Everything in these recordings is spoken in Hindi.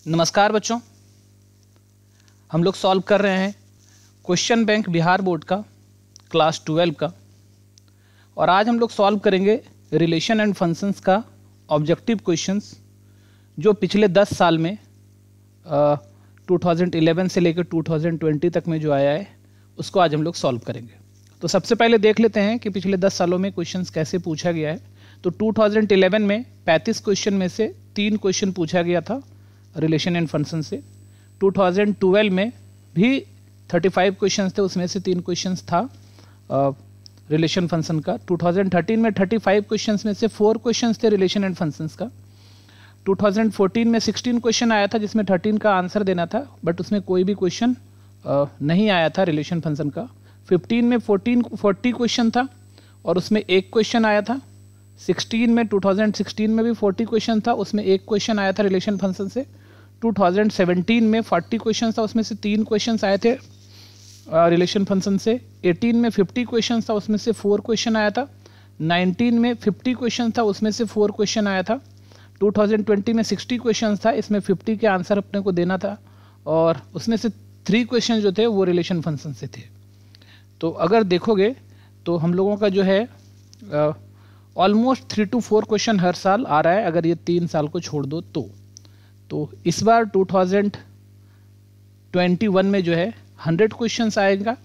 नमस्कार बच्चों, हम लोग सॉल्व कर रहे हैं क्वेश्चन बैंक बिहार बोर्ड का क्लास 12 का। और आज हम लोग सॉल्व करेंगे रिलेशन एंड फंक्शंस का ऑब्जेक्टिव क्वेश्चंस जो पिछले 10 साल में 2011 से लेकर 2020 तक में जो आया है उसको आज हम लोग सॉल्व करेंगे। तो सबसे पहले देख लेते हैं कि पिछले 10 सालों में क्वेश्चंस कैसे पूछा गया है। तो 2011 में 35 क्वेश्चन में से 3 क्वेश्चन पूछा गया था रिलेशन एंड फंक्शन से। 2012 में भी 35 क्वेश्चंस थे, उसमें से 3 क्वेश्चंस था रिलेशन फंक्शन का। 2013 में 35 क्वेश्चंस में से 4 क्वेश्चंस थे रिलेशन एंड फंक्शंस का। 2014 में 16 क्वेश्चन आया था जिसमें 13 का आंसर देना था, बट उसमें कोई भी क्वेश्चन नहीं आया था रिलेशन फंक्शन का। 15 में 40 क्वेश्चन था और उसमें 1 क्वेश्चन आया था। 2016 में भी 40 क्वेश्चन था, उसमें 1 क्वेश्चन आया था रिलेशन फंक्शन से। 2017 में 40 क्वेश्चन था, उसमें से 3 क्वेश्चन आए थे रिलेशन फंक्शन से। 18 में 50 क्वेश्चन था, उसमें से 4 क्वेश्चन आया था। 19 में 50 क्वेश्चन था, उसमें से 4 क्वेश्चन आया था। 2020 में 60 क्वेश्चन था, इसमें 50 के आंसर अपने को देना था और उसमें से 3 क्वेश्चन जो थे वो रिलेशन फंक्शन से थे। तो अगर देखोगे तो हम लोगों का जो है ऑलमोस्ट 3 to 4 क्वेश्चन हर साल आ रहा है, अगर ये 3 साल को छोड़ दो तो इस बार 2021 में जो है 100 क्वेश्चंस आएगा,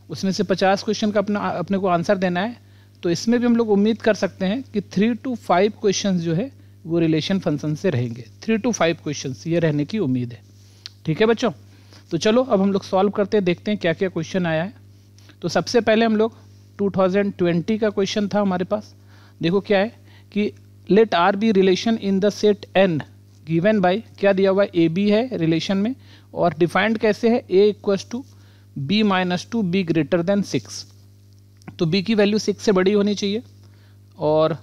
उसमें से 50 क्वेश्चन का अपने को आंसर देना है। तो इसमें भी हम लोग उम्मीद कर सकते हैं कि 3 to 5 क्वेश्चंस जो है वो रिलेशन फंक्शन से रहेंगे। 3 to 5 क्वेश्चंस ये रहने की उम्मीद है। ठीक है बच्चों, तो चलो अब हम लोग सॉल्व करते हैं, देखते हैं क्या क्या क्वेश्चन आया है। तो सबसे पहले हम लोग 2020 का क्वेश्चन था हमारे पास। देखो क्या है कि let R be relation in the set N given by, क्या दिया हुआ है, ए बी है रिलेशन में और डिफाइंड कैसे है, A equals to B minus 2 B greater than 6। तो बी की वैल्यू 6 से बड़ी होनी चाहिए और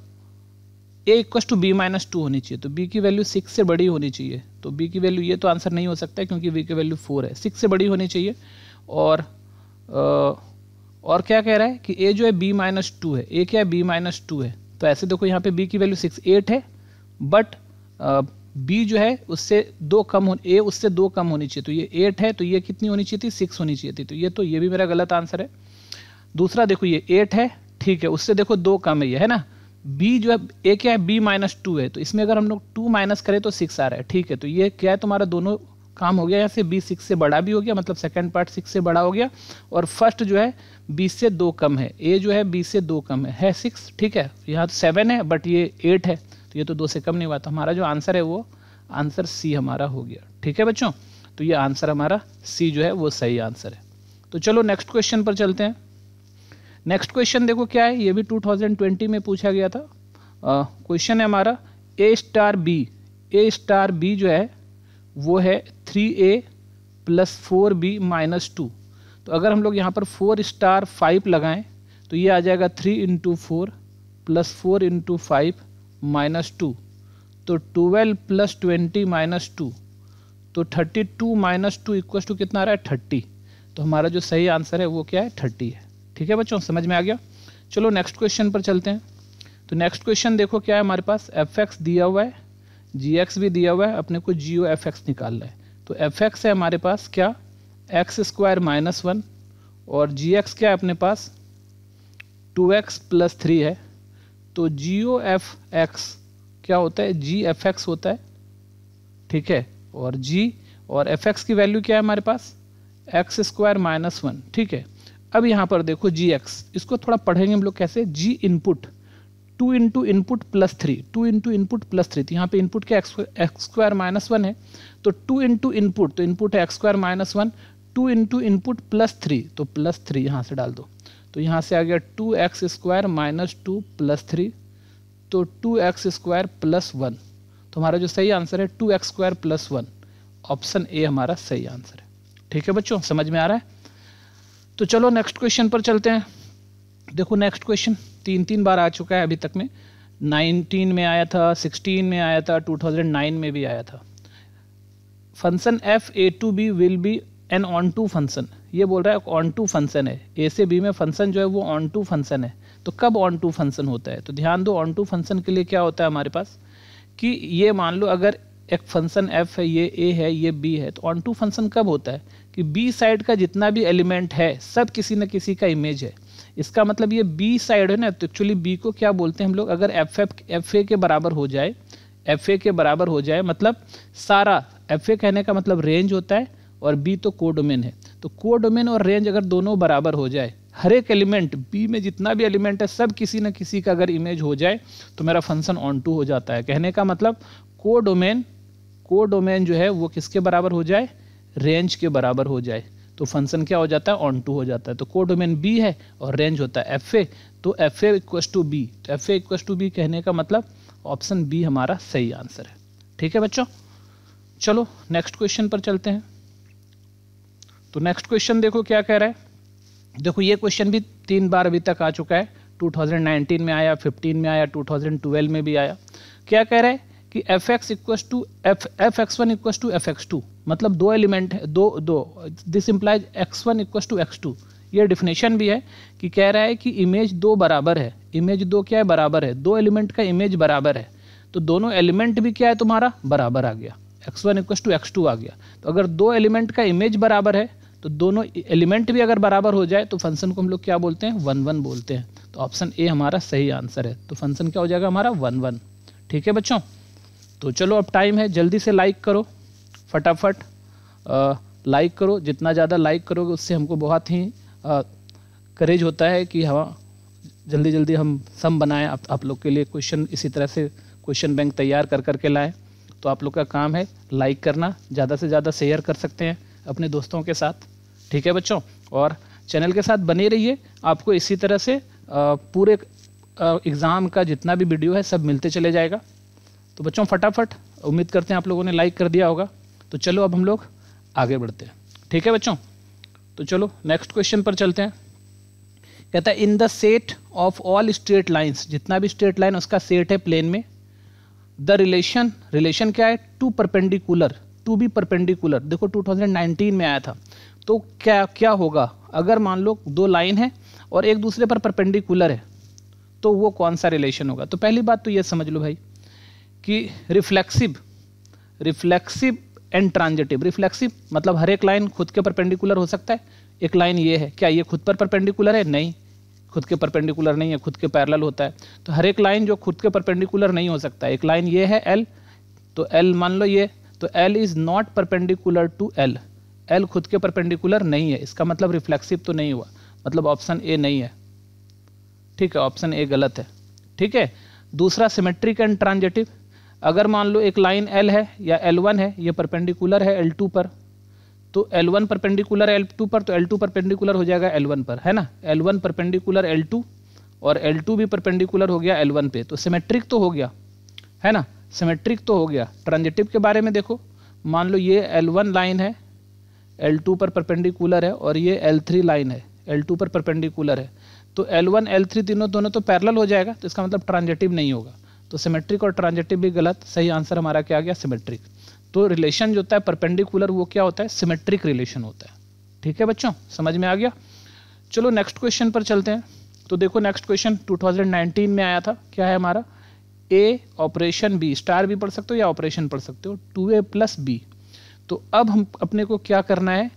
ए इक्वल्स टू बी माइनस 2 होनी चाहिए। तो बी की वैल्यू 6 से बड़ी होनी चाहिए। तो बी की वैल्यू, ये तो आंसर नहीं हो सकता है क्योंकि बी की वैल्यू 4 है, 6 से बड़ी होनी चाहिए। और क्या कह रहा है कि ए जो है बी माइनस 2 है, ए क्या है बी माइनस 2 है। तो ऐसे देखो यहाँ पे बी की वैल्यू 8 है, बट बी जो है उससे 2 कम हो, ए उससे 2 कम होनी चाहिए। तो ये 8 है, तो ये कितनी होनी चाहिए थी, 6 होनी चाहिए थी। तो ये भी मेरा गलत आंसर है। दूसरा देखो ये 8 है, ठीक है, उससे देखो 2 कम है, ये है ना। बी जो है, ए क्या है बी माइनस 2 है, तो इसमें अगर हम लोग 2 माइनस करें तो 6 आ रहा है, ठीक है। तो ये क्या है, तुम्हारा दोनों काम हो गया। यहाँ से बी 6 से बड़ा भी हो गया, मतलब सेकंड पार्ट 6 से बड़ा हो गया, और फर्स्ट जो है बी से 2 कम है, ए जो है बी से 2 कम है 6, ठीक है। यहाँ तो 7 है बट ये 8 है, तो ये तो 2 से कम नहीं हुआ। तो हमारा जो आंसर है वो आंसर सी हमारा हो गया। ठीक है बच्चों, तो ये आंसर हमारा सी जो है वो सही आंसर है। तो चलो नेक्स्ट क्वेश्चन पर चलते हैं। नेक्स्ट क्वेश्चन देखो क्या है, ये भी 2020 में पूछा गया था। क्वेश्चन है हमारा ए स्टार बी जो है वो है 3a प्लस 4b माइनस 2। तो अगर हम लोग यहाँ पर 4 स्टार 5 लगाएं तो ये आ जाएगा 3 इंटू 4 प्लस 4 इंटू 5 माइनस 2। तो 12 प्लस 20 माइनस 2, तो 32 माइनस 2 इक्वल टू कितना आ रहा है, 30। तो हमारा जो सही आंसर है वो क्या है, 30 है। ठीक है बच्चों, समझ में आ गया। चलो नेक्स्ट क्वेश्चन पर चलते हैं। तो नेक्स्ट क्वेश्चन देखो क्या है, हमारे पास fx दिया हुआ है, gx भी दिया हुआ है, अपने को gO fx निकालना है। तो fx है हमारे पास क्या, x स्क्वायर माइनस 1, और gx क्या है अपने पास 2x प्लस 3 है। तो gO fx क्या होता है, g fx होता है, ठीक है। और g और fx की वैल्यू क्या है हमारे पास, x स्क्वायर माइनस 1, ठीक है। अब यहाँ पर देखो gx, इसको थोड़ा पढ़ेंगे हम लोग कैसे, g input 2 into input plus 3, 2 into input plus 3। तो यहाँ पे इनपुट क्या एक्स स्क्वायर माइनस 1 है, तो 2 इंटू इनपुट, तो इनपुट है x square minus 1, 2 into input plus 3, तो प्लस 3 यहाँ से डाल दो। तो यहाँ से आ गया 2x स्क्वायर माइनस 2 प्लस 3, तो 2x स्क्वायर प्लस 1। तो हमारा जो सही आंसर है 2x square plus 1, option A हमारा सही आंसर है। ठीक है बच्चों, समझ में आ रहा है। तो चलो नेक्स्ट क्वेश्चन पर चलते हैं। देखो नेक्स्ट क्वेश्चन 3 बार आ चुका है अभी तक में, 19 में आया था, 16 में आया था, 2009 में भी आया था। Function f A to B will be an onto function, ये बोल रहा है ऑन टू फंक्शन है, ए से बी में फंक्शन जो है वो ऑन टू फंक्शन है। तो कब ऑन टू फंक्शन होता है, तो ध्यान दो, ऑन टू फंक्शन के लिए क्या होता है हमारे पास कि ये मान लो अगर एक फंक्शन f है, ये a है, ये b है, तो ऑन टू फंक्शन कब होता है कि b साइड का जितना भी एलिमेंट है सब किसी न किसी का इमेज है। इसका मतलब ये b साइड है ना, तो एक्चुअली b को क्या बोलते हैं हम लोग, अगर fa के बराबर हो जाए, fa के बराबर हो जाए मतलब सारा, fa कहने का मतलब रेंज होता है और b तो कोडोमेन है, तो कोडोमेन और रेंज अगर दोनों बराबर हो जाए, हर एक एलिमेंट b में जितना भी एलिमेंट है सब किसी न किसी का अगर इमेज हो जाए तो मेरा फंक्शन ऑन टू हो जाता है। कहने का मतलब कोडोमेन जो है वो किसके बराबर हो जाए, रेंज के बराबर हो जाए, तो फंक्शन क्या हो जाता है, ऑन टू हो जाता है। तो कोडोमेन b है और रेंज होता है fa, तो fa इक्वस टू b, तो fa इक्वस टू b कहने का मतलब ऑप्शन बी हमारा सही आंसर है। ठीक है बच्चों, चलो नेक्स्ट क्वेश्चन पर चलते हैं। तो नेक्स्ट क्वेश्चन देखो क्या कह रहा है। देखो ये क्वेश्चन भी 3 बार अभी तक आ चुका है, 2019 में आया, 15 में आया, 2012 में भी आया। क्या कह रहा है कि fx equals to fx1 equals to fx2, मतलब दो एलिमेंट है, दो this implies x1 equals to x2। ये डिफिनेशन भी है कि कह रहा है कि इमेज दो बराबर है, इमेज दो क्या है, बराबर है, दो एलिमेंट का इमेज बराबर है, तो दोनों एलिमेंट भी क्या है तुम्हारा, बराबर आ गया, x1 इक्वस टू x2 आ गया। तो अगर दो एलिमेंट का इमेज बराबर है तो दोनों एलिमेंट भी अगर बराबर हो जाए तो फंक्शन को हम लोग क्या बोलते हैं, 1 1 बोलते हैं। तो ऑप्शन ए हमारा सही आंसर है, तो फंक्शन क्या हो जाएगा हमारा 1 1। ठीक है बच्चों, तो चलो अब टाइम है, जल्दी से लाइक करो, फटाफट लाइक करो, जितना ज़्यादा लाइक करोगे उससे हमको बहुत ही करेज होता है कि हाँ जल्दी जल्दी हम सम बनाएं आप लोग के लिए क्वेश्चन, इसी तरह से क्वेश्चन बैंक तैयार कर करके लाएं। तो आप लोग का काम है लाइक करना, ज़्यादा से ज़्यादा शेयर कर सकते हैं अपने दोस्तों के साथ। ठीक है बच्चों, और चैनल के साथ बने रहिए, आपको इसी तरह से पूरे एग्ज़ाम का जितना भी वीडियो है सब मिलते चले जाएगा। तो बच्चों फटाफट, उम्मीद करते हैं आप लोगों ने लाइक कर दिया होगा। तो चलो अब हम लोग आगे बढ़ते हैं। ठीक है बच्चों, तो चलो नेक्स्ट क्वेश्चन पर चलते हैं। कहता है in the set of all straight lines, जितना भी स्ट्रेट लाइन उसका सेट है प्लेन में, द रिलेशन क्या है, to perpendicular, to be perpendicular. देखो 2019 में आया था, तो क्या होगा अगर मान लो दो लाइन है और एक दूसरे पर परपेंडिकुलर है, तो वो कौन सा रिलेशन होगा। तो पहली बात तो ये समझ लो भाई कि रिफ्लेक्सिव एंड ट्रांजिटिव। रिफ्लेक्सिव मतलब हर एक लाइन खुद के परपेंडिकुलर हो सकता है। एक लाइन ये है, क्या ये खुद पर परपेंडिकुलर है, नहीं, खुद के परपेंडिकुलर नहीं है, खुद के पैरेलल होता है। तो हर एक लाइन जो खुद के परपेंडिकुलर नहीं हो सकता। एक लाइन ये है L, तो L मान लो ये, तो L is not perpendicular to L, L खुद के परपेंडिकुलर नहीं है, इसका मतलब रिफ्लेक्सिव तो नहीं हुआ, मतलब ऑप्शन ए नहीं है। ठीक है, ऑप्शन ए गलत है। ठीक है, दूसरा सिमेट्रिक एंड ट्रांजिटिव, अगर मान लो एक लाइन L है या L1 है, ये परपेंडिकुलर है L2 पर, तो L1 परपेंडिकुलर है L2 पर, तो L2 परपेंडिकुलर हो जाएगा L1 पर, है ना, L1 परपेंडिकुलर L2 और L2 भी परपेंडिकुलर हो गया L1 पे, तो सिमेट्रिक तो हो गया, है ना, सिमेट्रिक तो हो गया। ट्रांजिटिव के बारे में देखो, मान लो ये L1 लाइन है, L2 पर परपेंडिकुलर है, और ये L3 लाइन है, L2 पर परपेंडिकुलर है, तो L1 L3 दोनों तो पैरेलल हो जाएगा, तो इसका मतलब ट्रांजिटिव नहीं होगा। तो सिमेट्रिक और ट्रांजिटिव भी गलत, सही आंसर हमारा क्या आ गया, सिमेट्रिक। तो रिलेशन जो होता है परपेंडिकुलर वो क्या होता है, सिमेट्रिक रिलेशन होता है। ठीक है बच्चों, समझ में आ गया। चलो नेक्स्ट क्वेश्चन पर चलते हैं। तो देखो नेक्स्ट क्वेश्चन 2019 में आया था, क्या है हमारा, ए ऑपरेशन बी, स्टार भी पढ़ सकते हो या ऑपरेशन पढ़ सकते हो, 2a + b। तो अब हम अपने को क्या करना है,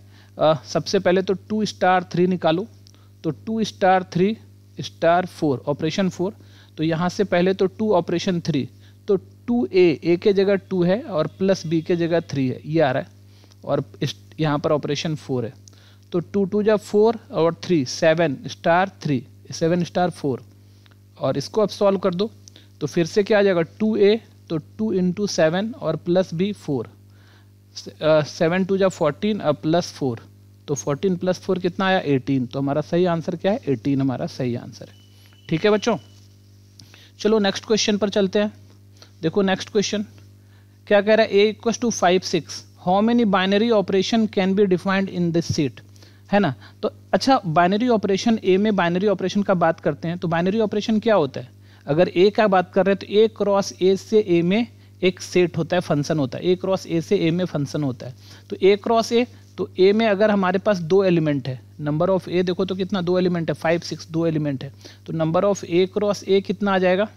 सबसे पहले तो 2 स्टार 3 निकालो, तो 2 स्टार 3 स्टार 4 ऑपरेशन 4, तो यहाँ से पहले तो 2 ऑपरेशन 3, तो 2a के जगह 2 है और प्लस b के जगह 3 है, ये आ रहा है, और यहाँ पर ऑपरेशन 4 है, तो 2 2 जा 4 और 3 7 स्टार 3 7 स्टार 4, और इसको अब सॉल्व कर दो, तो फिर से क्या आ जाएगा 2a, तो 2 × 7 और प्लस b 4, 7 2 जा 14 और प्लस 4, तो 14 + 4 कितना आया 18, तो हमारा सही आंसर क्या है 18 हमारा सही आंसर है। ठीक है बच्चों, चलो नेक्स्ट क्वेश्चन पर चलते हैं। देखो नेक्स्ट क्वेश्चन क्या कह रहा है, a = 5 6, how many binary operation can be defined in this set, है ना। तो अच्छा, बाइनरी ऑपरेशन, ए में बाइनरी ऑपरेशन का बात करते हैं, तो बाइनरी ऑपरेशन क्या होता है, अगर ए का बात कर रहे हैं तो a क्रॉस a से a में एक सेट होता है, फंक्शन होता है, a क्रॉस a से a में फंक्शन होता है। तो a क्रॉस a, तो a में अगर हमारे पास 2 एलिमेंट है, नंबर ऑफ a देखो तो कितना 2 एलिमेंट है, 5 6 2 एलिमेंट है, तो number of a cross a कितना आ जाएगा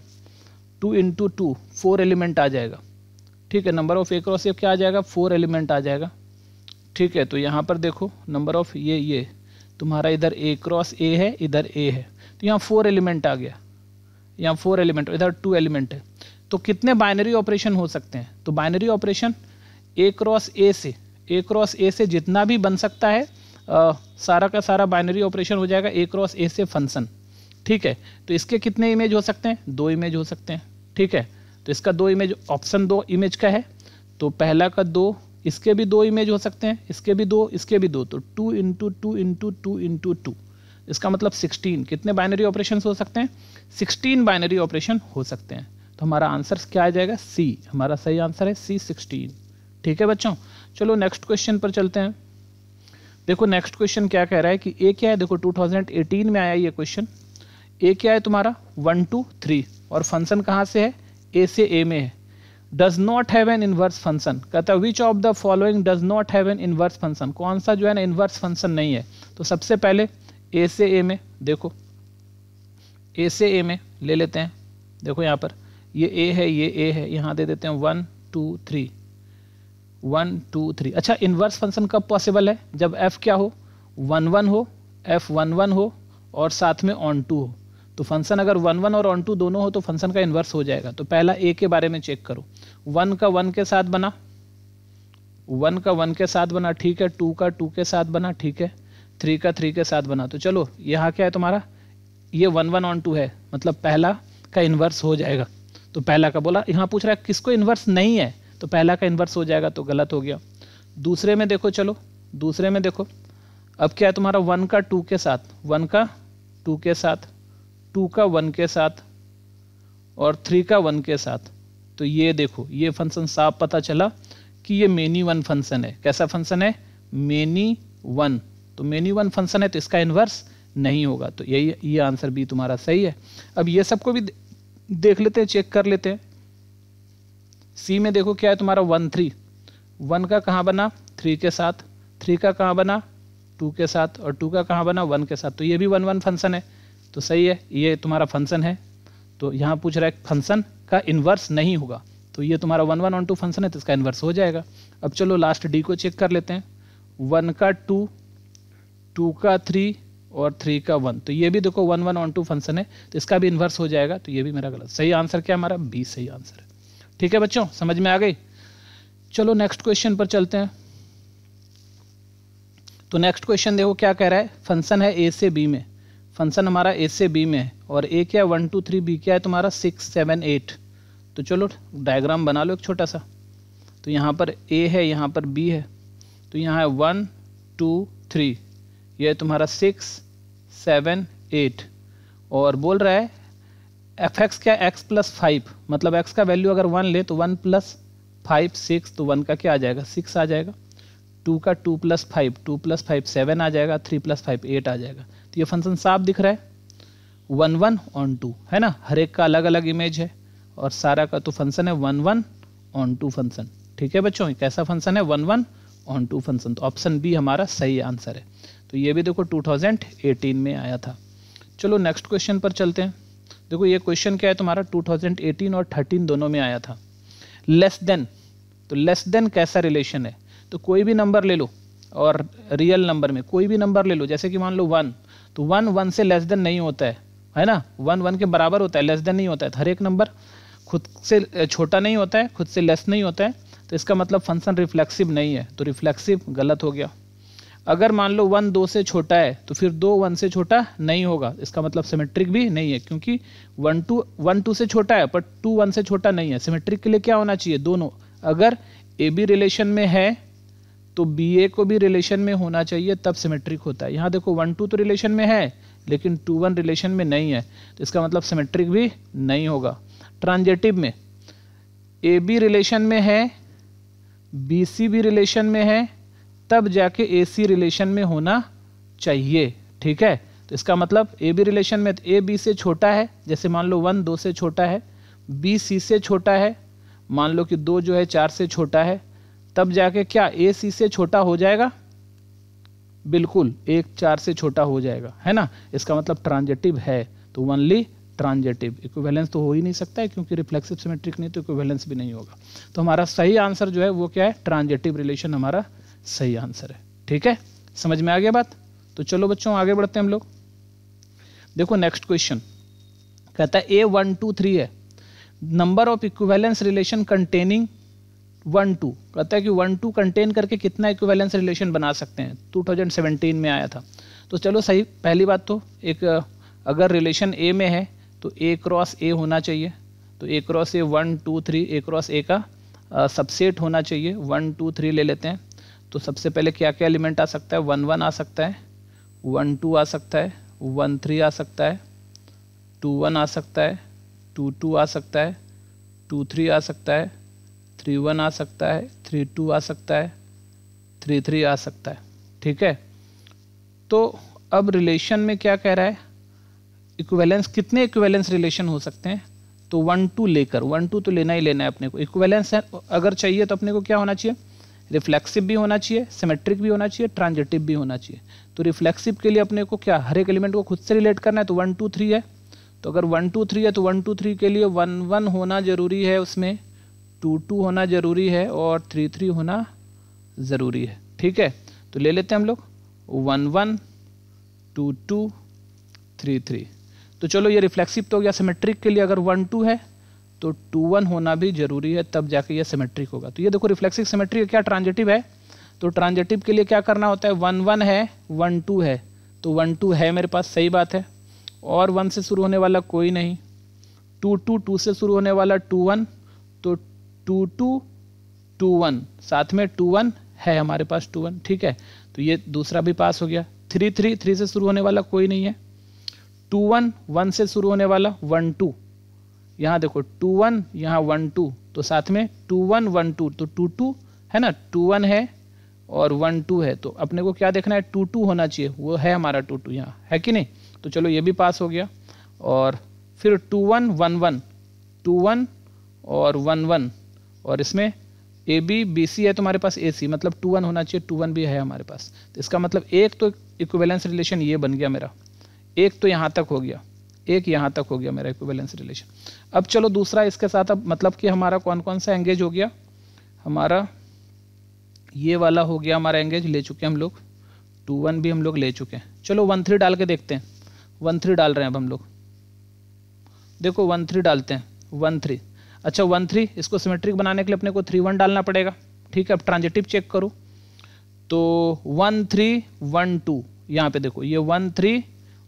2 × 2 4 एलिमेंट आ जाएगा, ठीक है। नंबर ऑफ ए क्रॉस ए क्या आ जाएगा, 4 एलिमेंट आ जाएगा। ठीक है, तो यहाँ पर देखो नंबर ऑफ ये तुम्हारा इधर ए क्रॉस ए है, इधर ए है, तो यहाँ 4 एलिमेंट आ गया, यहाँ 4 एलिमेंट, इधर 2 एलिमेंट है। तो कितने बाइनरी ऑपरेशन हो सकते हैं, तो बाइनरी ऑपरेशन ए क्रॉस ए से जितना भी बन सकता है सारा का सारा बाइनरी ऑपरेशन हो जाएगा ए क्रॉस ए से फंक्शन। ठीक है, तो इसके कितने इमेज हो सकते हैं, 2 इमेज हो सकते हैं। ठीक है, तो इसका 2 इमेज, ऑप्शन 2 इमेज का है, तो पहला का 2, इसके भी 2 इमेज हो सकते हैं, इसके भी 2, इसके भी 2, तो 2 × 2 × 2 × 2, इसका मतलब 16। कितने बाइनरी ऑपरेशन हो सकते हैं, 16 बाइनरी ऑपरेशन हो सकते हैं। तो हमारा आंसर क्या आ जाएगा, सी। हमारा सही आंसर है सी, 16। ठीक है बच्चों, चलो नेक्स्ट क्वेश्चन पर चलते हैं। देखो नेक्स्ट क्वेश्चन क्या कह रहा है कि ए क्या है, देखो 2018 में आया ये क्वेश्चन। ए क्या है तुम्हारा 1 2 3 और फंक्शन कहाँ से है, ए से ए में है। Does not have an inverse function, कहता है which of the following does not have an inverse function, कौन सा जो है ना इनवर्स फंक्शन नहीं है। तो सबसे पहले ए से ए में, देखो ए से ए में ले लेते हैं, देखो यहाँ पर ये ए है, ये ए है, यहाँ दे देते हैं 1 2 3 1 2 3। अच्छा, इनवर्स फंक्शन कब पॉसिबल है, जब एफ क्या हो 1 1 हो, एफ 1 1 हो और साथ में ऑन टू हो। तो फंक्शन अगर 1 1 और ऑन टू दोनों हो तो फंक्शन का इन्वर्स हो जाएगा। तो पहला ए के बारे में चेक करो, 1 का 1 के साथ बना, 1 का 1 के साथ बना, ठीक है, 2 का 2 के साथ बना, ठीक है, 3 का 3 के साथ बना। तो चलो यहाँ क्या है तुम्हारा, ये 1 1 ऑन टू है, मतलब पहला का इन्वर्स हो जाएगा। तो पहला का बोला, यहाँ पूछ रहा है किसको इन्वर्स नहीं है, तो पहला का इन्वर्स हो जाएगा, तो गलत हो गया। दूसरे में देखो, चलो दूसरे में देखो, अब क्या है तुम्हारा 1 का 2 के साथ, 1 का 2 के साथ, 2 का 1 के साथ और 3 का 1 के साथ। तो ये देखो ये फंक्शन साफ पता चला कि ये मेनी वन फंक्शन है। कैसा फंक्शन है, मेनी वन। तो मेनी वन फंक्शन है तो इसका इन्वर्स नहीं होगा। तो यही, ये आंसर भी तुम्हारा सही है। अब ये सबको भी देख लेते हैं, चेक कर लेते हैं। सी में देखो क्या है तुम्हारा 1 3, 1 का कहाँ बना 3 के साथ, 3 का कहाँ बना 2 के साथ और 2 का कहाँ बना 1 के साथ। तो ये भी 1 1 फंक्शन है, तो सही है, ये तुम्हारा फंक्शन है। तो यहाँ पूछ रहा है फंक्शन का इन्वर्स नहीं होगा, तो ये तुम्हारा 1 1 ऑन 2 फंक्शन है तो इसका इन्वर्स हो जाएगा। अब चलो लास्ट डी को चेक कर लेते हैं, 1 का 2, 2 का 3 और 3 का 1। तो ये भी देखो 1 1 ऑन 2 फंक्शन है तो इसका भी इन्वर्स हो जाएगा। तो ये भी मेरा गलत। सही आंसर क्या हमारा, बी सही आंसर है। ठीक है बच्चों, समझ में आ गई। चलो नेक्स्ट क्वेश्चन पर चलते हैं। तो नेक्स्ट क्वेश्चन देखो क्या कह रहा है, फंक्शन है ए से बी में, फंक्शन हमारा ए से बी में है और ए क्या है 1 2 3, बी क्या है तुम्हारा 6 7 8। तो चलो डायग्राम बना लो एक छोटा सा। तो यहाँ पर ए है, यहाँ पर बी है, तो यहाँ है 1 2 3, यह है तुम्हारा 6 7 8 और बोल रहा है एफ एक्स क्या x + 5, मतलब x का वैल्यू अगर 1 ले तो 1 + 5 6, तो 1 का क्या आ जाएगा 6 आ जाएगा, 2 का 2 + 5, 2 + 5 7 आ जाएगा, 3 + 5 8 आ जाएगा। तो ये फंक्शन साफ दिख रहा है 1 1 ऑन 2 है ना, हर एक का अलग अलग इमेज है और सारा का तो फंक्शन है 1 1 ऑन 2 फंक्शन। ठीक है बच्चों, कैसा फंक्शन है 1 1 ऑन 2 फंक्शन। तो ऑप्शन बी हमारा सही आंसर है। तो ये भी देखो 2018 में आया था। चलो नेक्स्ट क्वेश्चन पर चलते हैं। देखो ये क्वेश्चन क्या है तुम्हारा 2018 और 13 दोनों में आया था। लेस देन, तो लेस देन कैसा रिलेशन है, तो कोई भी नंबर ले लो और रियल नंबर में कोई भी नंबर ले लो, जैसे कि मान लो 1, तो 1 1 से लेस देन नहीं होता है ना, 1 1 के बराबर होता है, लेस देन नहीं होता है। हर एक नंबर खुद से छोटा नहीं होता है, खुद से लेस नहीं होता है, तो इसका मतलब फंक्शन रिफ्लेक्सिव नहीं है। तो रिफ्लेक्सिव गलत हो गया। अगर मान लो 1 2 से छोटा है तो फिर 2 1 से छोटा नहीं होगा, इसका मतलब सिमेट्रिक भी नहीं है, क्योंकि 1 2 से छोटा है पर 2 1 से छोटा नहीं है। सिमेट्रिक के लिए क्या होना चाहिए, दोनों। अगर ए बी रिलेशन में है तो बी ए को भी रिलेशन में होना चाहिए, तब सिमेट्रिक होता है। यहाँ देखो 1 2 तो रिलेशन में है लेकिन 2 1 रिलेशन में नहीं है, तो इसका मतलब सिमेट्रिक भी नहीं होगा। ट्रांजेटिव में ए बी रिलेशन में है, बी सी भी रिलेशन में है, तब जाके ए सी रिलेशन में होना चाहिए। ठीक है, तो इसका मतलब ए बी रिलेशन में ए बी से छोटा है, जैसे मान लो 1 2 से छोटा है, बी सी से छोटा है, मान लो कि 2 जो है 4 से छोटा है, तब जाके क्या ए सी से छोटा हो जाएगा, बिल्कुल 1 4 से छोटा हो जाएगा, है ना। इसका मतलब ट्रांजिटिव है, तो ओनली ट्रांजिटिव। इक्विवेलेंस तो हो ही नहीं सकता है क्योंकि रिफ्लेक्सिव सिमेट्रिक नहीं तो इक्विवेलेंस भी नहीं होगा। तो हमारा सही आंसर जो है वो क्या है, ट्रांजिटिव रिलेशन हमारा सही आंसर है। ठीक है, समझ में आ गया बात। तो चलो बच्चों आगे बढ़ते हैं हम लोग। देखो नेक्स्ट क्वेश्चन कहता है A123 है, number of equivalence relation containing 1 2, कहता है कि 1 2 कंटेन करके कितना इक्विवेलेंस रिलेशन बना सकते हैं, 2017 में आया था। तो चलो सही, पहली बात तो एक अगर रिलेशन A में है तो A क्रॉस A होना चाहिए। तो A cross A 1 2 3 A cross A का सबसेट होना चाहिए। 1 2 3 ले लेते हैं। तो सबसे पहले क्या क्या एलिमेंट आ सकता है, 1 1 आ सकता है, 1 2 आ सकता है, 1 3 आ सकता है, 2 1 आ सकता है, 2 2 आ सकता है, 2 3 आ सकता है, 3 1 आ सकता है, 3 2 आ सकता है, 3 3 आ सकता है। ठीक है, तो अब रिलेशन में क्या कह रहा है, इक्विवेलेंस, कितने इक्विवेलेंस रिलेशन हो सकते हैं, तो 1 2 लेकर, 1 2 तो लेना ही लेना है अपने को। इक्विवेलेंस अगर चाहिए तो अपने को क्या होना चाहिए, रिफ्लेक्सिव भी होना चाहिए, सिमेट्रिक भी होना चाहिए, ट्रांजिटिव भी होना चाहिए। तो रिफ्लेक्सिव के लिए अपने को क्या, हर एक एलिमेंट को खुद से रिलेट करना है। तो 1 2 3 है, तो अगर 1 2 3 है तो 1 2 3 के लिए 1 1 होना जरूरी है, उसमें 2 2 होना जरूरी है और 3 3 होना ज़रूरी है। ठीक है, तो ले लेते हैं हम लोग 1 1 2 2 3 3। तो चलो ये रिफ्लेक्सिव तो हो गया। सिमेट्रिक के लिए अगर 1 2 है तो 2 1 होना भी जरूरी है, तब जाके ये सिमेट्रिक होगा। तो ये देखो रिफ्लेक्सिव सिमेट्रिक क्या, ट्रांजिटिव है। तो ट्रांजिटिव के लिए क्या करना होता है, 1 1 है, 1 2 है, तो 1 2 है मेरे पास, सही बात है। और 1 से शुरू होने वाला कोई नहीं, 2 2 2 से शुरू होने वाला 2 1, तो 2 2 2 1, साथ में 2 1 है हमारे पास 2 1। ठीक है, तो ये दूसरा भी पास हो गया। 3 3 3 से शुरू होने वाला कोई नहीं है, 2 1 1 से शुरू होने वाला 1 2, यहाँ देखो 2 1 यहाँ 1 2, तो साथ में 2 1 1 2, तो 2 2 है ना, 2 1 है और 1 2 है, तो अपने को क्या देखना है, 2 2 होना चाहिए, वो है हमारा 2 2 यहाँ, है कि नहीं। तो चलो ये भी पास हो गया। और फिर 2 1 1 1, 2 1 और 1 1, और इसमें ए बी बी सी है तुम्हारे पास, ए सी, मतलब 2 1 होना चाहिए, 2 1 भी है हमारे पास। तो इसका मतलब एक तो इक्विवेलेंस रिलेशन ये बन गया मेरा, एक तो यहाँ तक हो गया, एक यहाँ तक हो गया मेरा इक्विवेलेंस रिलेशन। अब चलो दूसरा इसके साथ, अब मतलब कि हमारा कौन कौन सा एंगेज हो गया, हमारा ये वाला हो गया, हमारा एंगेज ले चुके हैं हम लोग, 2 1 भी हम लोग ले चुके हैं। चलो 1 3 डाल के देखते हैं, 1 3 डाल रहे हैं अब हम लोग, देखो 1 3 डालते हैं, 1 3, अच्छा 1 3, इसको सिमेट्रिक बनाने के लिए अपने को 3 1 डालना पड़ेगा। ठीक है, अब ट्रांजिटिव चेक करो, तो 1 3 1 2, यहाँ पे देखो ये 1 3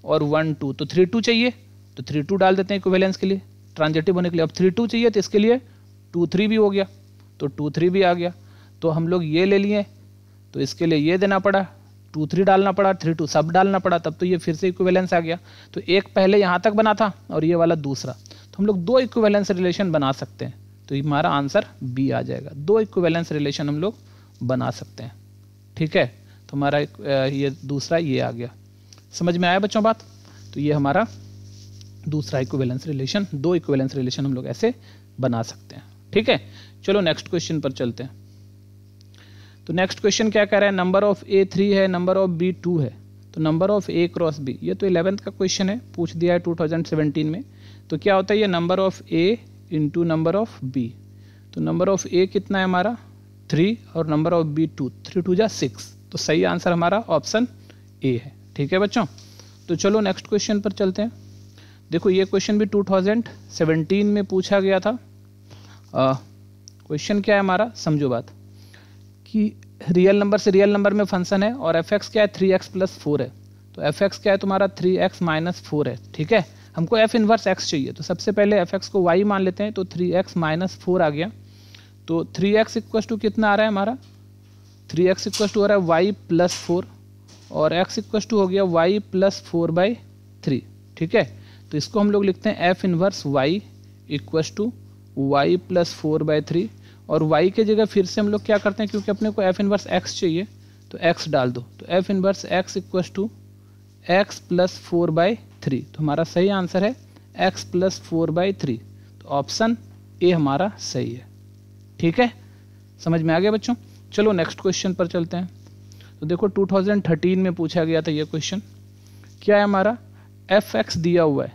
और 1 2, तो 3 2 चाहिए, तो 3 2 डाल देते हैं इक्विवेलेंस के लिए, ट्रांजिटिव होने के लिए। अब 3 2 चाहिए तो इसके लिए 2 3 भी हो गया, तो 2 3 भी आ गया। तो हम लोग ये ले लिए, तो इसके लिए ये देना पड़ा, 2 3 डालना पड़ा, 3 2 सब डालना पड़ा, तब तो ये फिर से इक्विवेलेंस आ गया। तो एक पहले यहाँ तक बना था और ये वाला दूसरा, तो हम लोग 2 इक्विवेलेंस रिलेशन बना सकते हैं। तो हमारा आंसर बी आ जाएगा, 2 इक्विवेलेंस रिलेशन हम लोग बना सकते हैं। ठीक है, तो हमारा ये दूसरा ये आ गया, समझ में आया बच्चों बात। तो ये हमारा दूसरा इक्विवेलेंस रिलेशन, 2 इक्विवेलेंस रिलेशन हम लोग ऐसे बना सकते हैं। ठीक है, चलो नेक्स्ट क्वेश्चन पर चलते हैं। तो नेक्स्ट क्वेश्चन क्या कह रहा है, नंबर ऑफ ए 3 है, नंबर ऑफ बी 2 है, तो number of A cross B, ये तो 11th का क्वेश्चन है, पूछ दिया है 2017 में। तो क्या होता है ये, number of A into number of B. तो नंबर ऑफ ए कितना है हमारा 3 और नंबर ऑफ बी 2, 3 2 जा 6, तो सही आंसर हमारा ऑप्शन ए है। ठीक है बच्चों, तो चलो नेक्स्ट क्वेश्चन पर चलते हैं। देखो ये क्वेश्चन भी 2017 में पूछा गया था। क्वेश्चन क्या है हमारा, समझो बात कि रियल नंबर से रियल नंबर में फंक्शन है और एफ एक्स क्या है 3x + 4 है, तो एफ एक्स क्या है तुम्हारा 3x - 4 है। ठीक है, हमको एफ इनवर्स एक्स चाहिए, तो सबसे पहले एफ एक्स को y मान लेते हैं, तो 3x - 4 आ गया। तो 3x = कितना आ रहा है हमारा, 3x = हो रहा है y + 4 और x = हो गया y + 4/3। ठीक है, तो इसको हम लोग लिखते हैं एफ इनवर्स y = y + 4/3, और y के जगह फिर से हम लोग क्या करते हैं, क्योंकि अपने को एफ इनवर्स x चाहिए तो x डाल दो, तो एफ इनवर्स x = x + 4/3, तो हमारा सही आंसर है x + 4/3, तो ऑप्शन ए हमारा सही है। ठीक है, समझ में आ गया बच्चों। चलो नेक्स्ट क्वेश्चन पर चलते हैं। तो देखो 2013 में पूछा गया था ये क्वेश्चन, क्या है हमारा, एफ एक्स दिया हुआ है,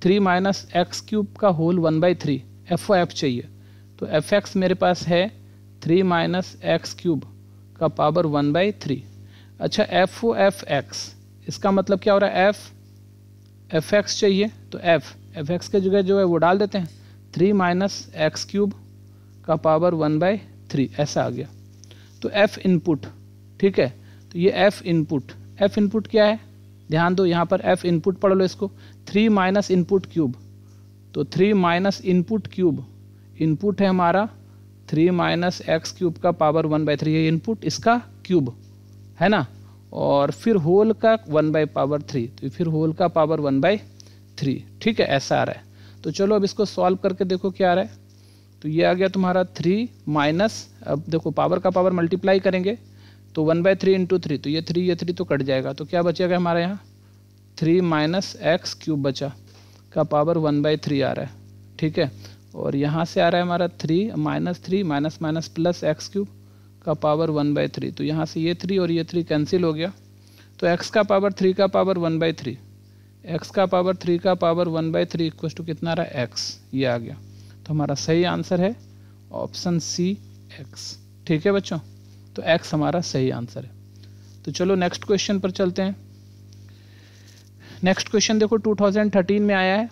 3 माइनस एक्स क्यूब का होल 1/3 एफ ओ एफ चाहिए। तो एफ एक्स मेरे पास है 3 माइनस एक्स क्यूब का पावर 1/3। अच्छा एफ ओ एफ एक्स, इसका मतलब क्या हो रहा है, एफ एक्स चाहिए तो एफ एक्स के जगह जो है वो डाल देते हैं 3 माइनस एक्स क्यूब का पावर 1/3 ऐसा आ गया। तो एफ इनपुट, ठीक है, तो ये एफ इनपुट क्या है, ध्यान दो यहाँ पर एफ इनपुट पढ़ लो इसको, 3 माइनस इनपुट क्यूब, तो 3 माइनस इनपुट क्यूब, इनपुट है हमारा 3 माइनस एक्स क्यूब का पावर 1/3 ये इनपुट, इसका क्यूब है ना, और फिर होल का 1/3, तो फिर होल का पावर 1/3, ठीक है, ऐसा आ रहा है। तो चलो अब इसको सॉल्व करके देखो क्या आ रहा है। तो ये आ गया तुम्हारा 3 माइनस, अब देखो पावर का पावर मल्टीप्लाई करेंगे तो 1/3 इंटू 3, तो ये 3 तो कट जाएगा, तो क्या बचेगा हमारे यहाँ 3 माइनस एक्स क्यूब बचा का पावर 1/3 आ रहा है, ठीक है, और यहाँ से आ रहा है हमारा 3 minus minus plus x cube का पावर 1/3, तो यहाँ से ये 3 और ये 3 कैंसिल हो गया, तो x का पावर 3 का पावर 1/3, x का पावर 3 का पावर 1/3 इक्वल टू कितना रहा है x, ये आ गया। तो हमारा सही आंसर है ऑप्शन सी x, ठीक है बच्चों, तो x हमारा सही आंसर है। तो चलो नेक्स्ट क्वेश्चन पर चलते हैं। नेक्स्ट क्वेश्चन देखो 2013 में आया है,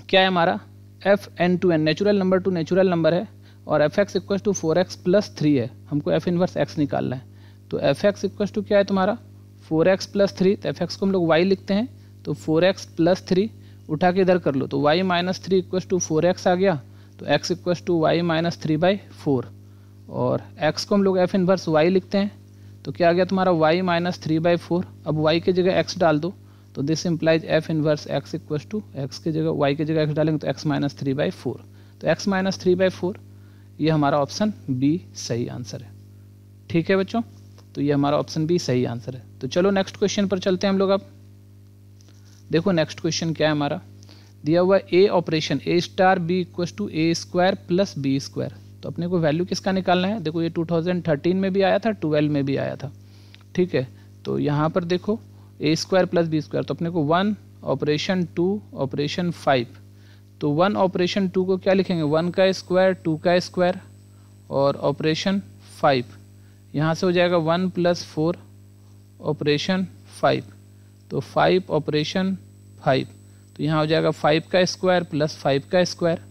क्या है हमारा fn2n natural number two natural number है और fx equal to 4x plus 3 है, हमको f इनवर्स x निकालना है। तो fx इक्वल टू क्या है तुम्हारा 4x प्लस 3, तो fx को हम लोग y लिखते हैं, तो 4x प्लस 3 उठा के इधर कर लो, तो y minus 3 equal to 4x आ गया, तो x equal to y minus 3/4, और x को हम लोग f इनवर्स y लिखते हैं, तो क्या आ गया तुम्हारा y माइनस 3/4। अब y के जगह x डाल दो, तो this implies f inverse x equal to x के जगह y के जगह x डालेंगे तो x माइनस 3/4, तो x माइनस 3/4 ये हमारा ऑप्शन बी सही आंसर है, ठीक है बच्चों, तो ये हमारा ऑप्शन बी सही आंसर है। तो चलो नेक्स्ट क्वेश्चन पर चलते हैं हम लोग। अब देखो नेक्स्ट क्वेश्चन क्या है हमारा, दिया हुआ A operation A star B equal to A square plus B square, तो अपने को वैल्यू किसका निकालना है, देखो ये 2013 में भी आया था, 12 में भी आया था, ठीक है, तो यहाँ पर देखो ए स्क्वायर प्लस बी स्क्वायर, तो अपने को 1 ऑपरेशन 2 ऑपरेशन 5, तो 1 ऑपरेशन 2 को क्या लिखेंगे 1 का स्क्वायर 2 का स्क्वायर, और ऑपरेशन 5 यहाँ से हो जाएगा 1 प्लस 4 ऑपरेशन 5, तो 5 ऑपरेशन 5, तो यहाँ हो जाएगा 5 का स्क्वायर प्लस 5 का स्क्वायर,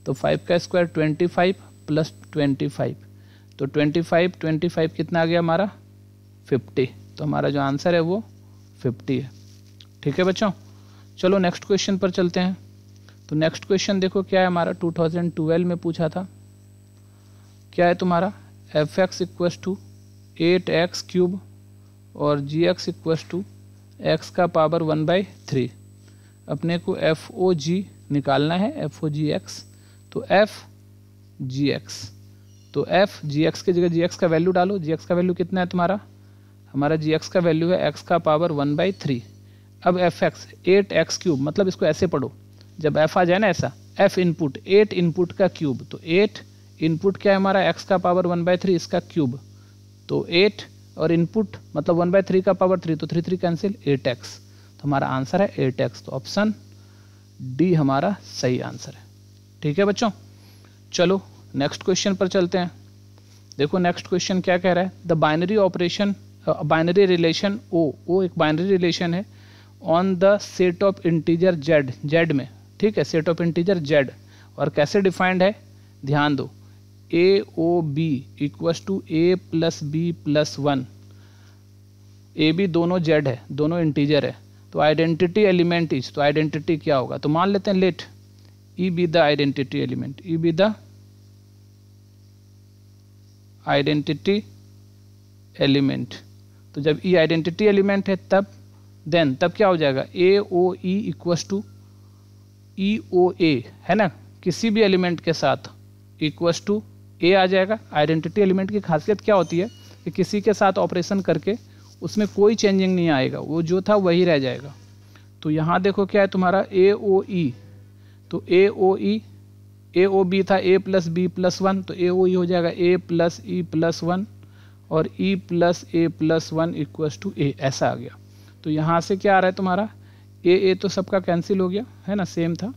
तो 5 का स्क्वायर 25 प्लस 25, तो 25 कितना आ गया हमारा 50, तो हमारा जो आंसर है वो 50 है, ठीक है बच्चों। चलो नेक्स्ट क्वेश्चन पर चलते हैं। तो नेक्स्ट क्वेश्चन देखो क्या है हमारा 2012 में पूछा था, क्या है तुम्हारा f x equal to 8x cube और g x equal to x का पावर 1/3, अपने को एफ ओ जी निकालना है, एफ ओ जी एक्स, तो एफ जी एक्स, तो एफ जी एक्स की जगह जी एक्स का वैल्यू डालो, जी एक्स का वैल्यू कितना है तुम्हारा, हमारा जी एक्स का वैल्यू है एक्स का पावर 1/3। अब एफ एक्स 8x क्यूब, मतलब इसको ऐसे पढ़ो, जब एफ आ जाए ना ऐसा, एफ इनपुट 8 इनपुट का क्यूब, तो 8 इनपुट क्या है हमारा एक्स का पावर 1/3 इसका क्यूब, तो 8 और इनपुट मतलब 1/3 का पावर 3, तो 3 कैंसिल 8x, तो हमारा आंसर है 8x, तो ऑप्शन डी हमारा सही आंसर है, ठीक है बच्चों। चलो नेक्स्ट क्वेश्चन पर चलते हैं। देखो नेक्स्ट क्वेश्चन क्या कह रहा है, the binary operation binary relation O एक बाइनरी रिलेशन है on the set of integer Z में, ठीक है, सेट ऑफ इंटीजर जेड, और कैसे डिफाइंड है ध्यान दो, A O B equals to A plus B plus 1, A B दोनों जेड है, दोनों इंटीजर है, तो आइडेंटिटी एलिमेंट इज, तो आइडेंटिटी क्या होगा, तो मान लेते हैं let E be the identity element, E be the identity element, तो जब ई आइडेंटिटी एलिमेंट है तब क्या हो जाएगा ए ओ ई इक्वस टू ई ओ ए, है ना, किसी भी एलिमेंट के साथ इक्वस टू ए आ जाएगा। आइडेंटिटी एलिमेंट की खासियत क्या होती है कि किसी के साथ ऑपरेशन करके उसमें कोई चेंजिंग नहीं आएगा, वो जो था वही रह जाएगा। तो यहाँ देखो क्या है तुम्हारा ए ओ ई, तो ए ओ बी था ए प्लस बी प्लस 1, तो ए ओ ई हो जाएगा ए प्लस ई प्लस 1 और E plus A plus 1 equals to A, ऐसा आ गया। तो यहाँ से क्या आ रहा है तुम्हारा ए तो सबका कैंसिल हो गया है ना, सेम था।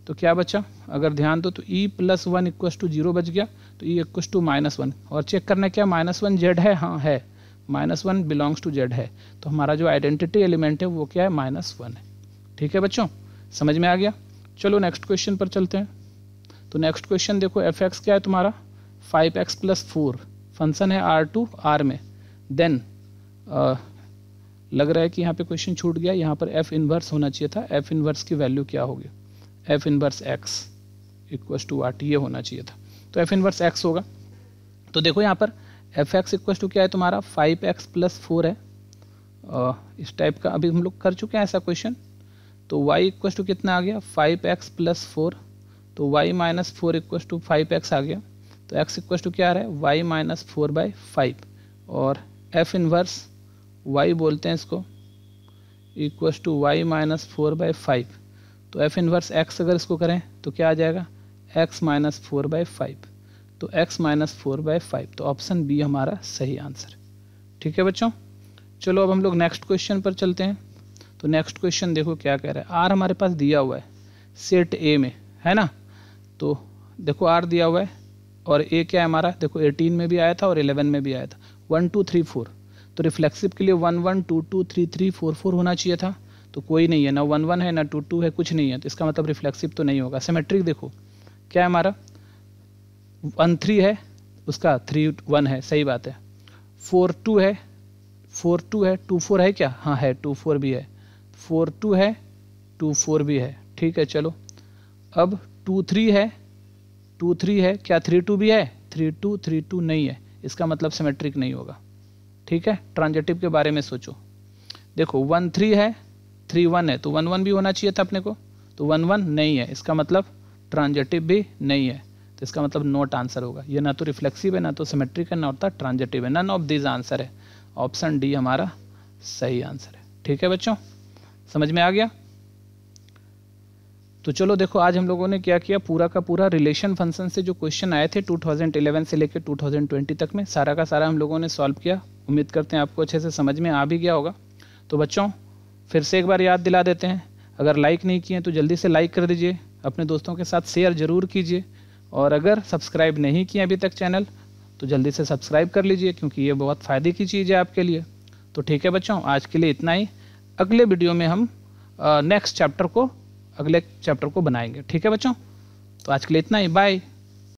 तो क्या बचा, अगर ध्यान दो तो e + 1 = 0 बच गया, तो e = -1। और चेक करना क्या -1 z है, हाँ है, -1 बिलोंग्स टू z है। तो हमारा जो आइडेंटिटी एलिमेंट है वो क्या है, -1 है। ठीक है बच्चों, समझ में आ गया। चलो नेक्स्ट क्वेश्चन पर चलते हैं। तो नेक्स्ट क्वेश्चन देखो, f(x) क्या है तुम्हारा 5x + 4, फंक्शन है R2 R में। देन लग रहा है कि यहाँ पे क्वेश्चन छूट गया, यहाँ पर f इनवर्स होना चाहिए था। f इनवर्स की वैल्यू क्या होगी, f इनवर्स x = what, ये होना चाहिए था। तो f इनवर्स x होगा। तो देखो यहाँ पर f(x) = क्या है तुम्हारा 5x + 4 है। इस टाइप का अभी हम लोग कर चुके हैं ऐसा क्वेश्चन। तो y = कितना आ गया 5x + 4, तो y - 4 = 5x आ गया। तो x = क्या आ रहा है, y - 4/5, और f इनवर्स y बोलते हैं इसको, = y - 4/5। तो f इनवर्स x अगर इसको करें तो क्या आ जाएगा, x - 4/5। तो x - 4/5, तो ऑप्शन बी हमारा सही आंसर। ठीक है बच्चों, चलो अब हम लोग नेक्स्ट क्वेश्चन पर चलते हैं। तो नेक्स्ट क्वेश्चन देखो क्या कह रहा है, आर हमारे पास दिया हुआ है सेट ए में, है ना। तो देखो आर दिया हुआ है और ए क्या है हमारा, देखो 18 में भी आया था और 11 में भी आया था, 1 2 3 4। तो रिफ्लेक्सिव के लिए 1 1 2 2 3 3 4 4 होना चाहिए था, तो कोई नहीं है, ना 1 1 है ना 2 2 है, कुछ नहीं है। तो इसका मतलब रिफ्लेक्सिव तो नहीं होगा। सिमेट्रिक देखो क्या है हमारा, 1 3 है, उसका 3 1 है, सही बात है। 4 2 है, 4 2 है, 2 4 है क्या, हाँ है, 2 4 भी है, 4 2 है, 2 4 भी है। ठीक है चलो, अब 2 3 है, 2 3 है क्या, 3 2 भी है, 3 2 3 2 नहीं है, इसका मतलब सिमेट्रिक नहीं होगा। ठीक है, ट्रांजिटिव के बारे में सोचो। देखो 1 3 है, 3 1 है, तो 1 1 भी होना चाहिए था अपने को, तो 1 1 नहीं है, इसका मतलब ट्रांजिटिव भी नहीं है। तो इसका मतलब नॉट आंसर होगा। ये ना तो रिफ्लेक्सिव है, ना तो सिमेट्रिक है, ना होता ट्रांजिटिव है, नन ऑफ दिस आंसर है। ऑप्शन डी हमारा सही आंसर है। ठीक है बच्चों, समझ में आ गया। तो चलो देखो आज हम लोगों ने क्या किया, पूरा का पूरा रिलेशन फंक्शन से जो क्वेश्चन आए थे 2011 से लेकर 2020 तक में, सारा का सारा हम लोगों ने सॉल्व किया। उम्मीद करते हैं आपको अच्छे से समझ में आ भी गया होगा। तो बच्चों फिर से एक बार याद दिला देते हैं, अगर लाइक नहीं किए तो जल्दी से लाइक कर दीजिए, अपने दोस्तों के साथ शेयर ज़रूर कीजिए, और अगर सब्सक्राइब नहीं किए अभी तक चैनल तो जल्दी से सब्सक्राइब कर लीजिए, क्योंकि ये बहुत फ़ायदे की चीज़ है आपके लिए। तो ठीक है बच्चों, आज के लिए इतना ही। अगले वीडियो में हम अगले चैप्टर को बनाएंगे। ठीक है बच्चों, तो आज के लिए इतना ही, बाय।